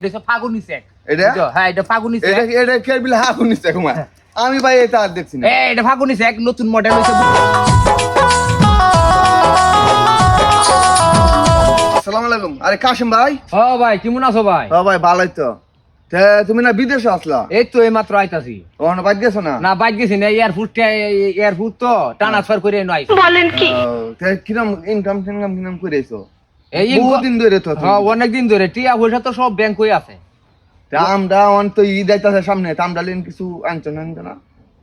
এটা ফাগুনি চেক এটা হ্যাঁ এটা ফাগুনি চেক এটা কে বিল ফাগুনি চেক আমি ভাই এটা আর দেখছি না এটা ফাগুনি চেক নতুন মডেল হইছে। আসসালামু আলাইকুম। আরে কাশিম ভাই। ও ভাই কেমন আছো ভাই? ও ভাই ভালোই তো। তে তুমি না বিদেশে আসলা? এই তো এই মাত্র আইতাছি। ওখানে বাইক গেছো না? না বাইক গেছি না, এয়ারপোর্ট তো ট্রান্সফার করে নয়। বলেন কি? তে কিরম ইনকাম করেছো? এই বহুদিন ধরে তো। হ্যাঁ অনেক দিন ধরে টিয়া পয়সা তো সব ব্যাংক হয়ে আছে। তে আমরা অন তো ঈদ আইতাছে সামনে, তে আমরা লেন কিছু আনছো না?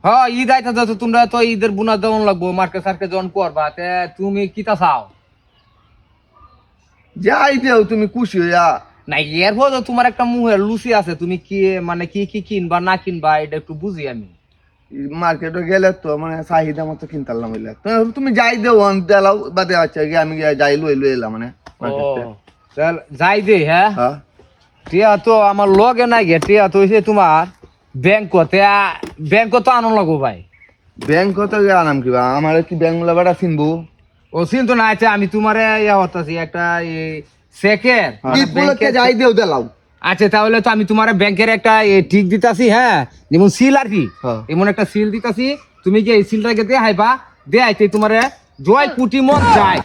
হ্যাঁ ঈদ আইতাছে তো, তোমরা তো ঈদের বোনাস দেওয়ান লাগবো, মার্কেট সার্কেট জন করবা। তে তুমি কিতা চাও? যাই দেও তুমি খুশি হইয়া। না এয়ারপোর্ট তোমার একটা মুহের লুচি আছে, তুমি কি মানে কি কি কিনবা না কিনবা এটা একটু বুঝি আমি। মার্কেটে গেলে তো মানে চাহিদা মতো কিনতাম হইলে তুমি যাই দেও অন দেলাও বাদে আচ্ছা আমি যাই লই এলাম মানে যাই দে। হ্যাঁ হ্যাঁ টিয়া তো আমার লগে নাই গে, টিয়া তো হইছে তোমার ব্যাংক তো আনন্দ লাগবো ভাই। ব্যাংক কত আনাম কিবা আমার কি ব্যাংক লাগাটা চিনবো? ও চিন্তা না আছে, আমি তোমারে ইয়া হতাছি একটা সেকের যাই দেও দেলাও। আচ্ছা তাহলে তো আমি তোমার ব্যাংকের একটা ঠিক দিতাছি। হ্যাঁ যেমন সিল আর কি, এমন একটা সিল দিতাছি। তুমি কি এই সিলটাকে দিয়ে হাইবা দে আইতে তোমারে জয় কোটি মন চাই।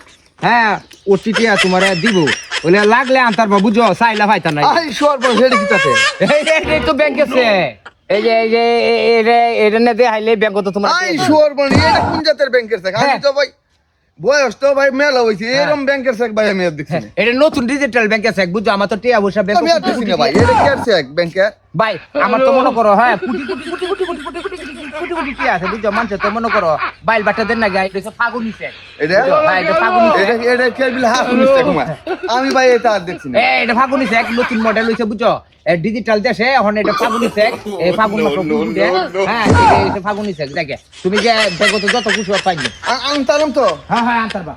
হ্যাঁ ওটিটি তোমারে দিব, বলে লাগলে আনতার বা বুঝো চাইলা ভাইতা নাই। আই সর্বনাশ এটা কি তাতে? এই তো ব্যাংক আছে, এই যে এটা না দিয়ে হাইলে ব্যাংক তো তোমার। আই সর্বনাশ এটা কোন জাতের ব্যাংকের চেক? আমি তো ভাই বয়স তো ভাই মেলা হইছে, এরকম ব্যাংকের চেক ভাই আমি আর দেখছি না। এটা নতুন ডিজিটাল ব্যাংকের চেক বুঝছো, আমার তো টিয়া পয়সা ব্যাংক আমি আর দেখছি না ভাই, এটা কি আর চেক ব্যাংকে? ভাই আমার তো মনে করো হ্যাঁ কোটি কোটি কোটি কোটি কোটি কোটি কোটি কোটি কোটি টিয়া আছে বুঝছো, মানুষ তো মনে করো বাইল বাটা দেন না গাই, এটা ফাগুনি চেক। এটা হ্যাঁ এটা ফাগুনি চেক। এটা কে বিল ফাগুনি চেক আমি ভাই এটা আর দেখছি না। এটা ফাগুনি চেক নতুন মডেল হইছে বুঝছো, ডিজিটাল দেশে এখন এটা ফাগুনি চেক। এই ফাগুন মাস হ্যাঁ এটা ফাগুনি চেক। দেখে তুমি যে দেখো তো যত খুশি পাইনি আনতাম তো। হ্যাঁ হ্যাঁ আনতারবা।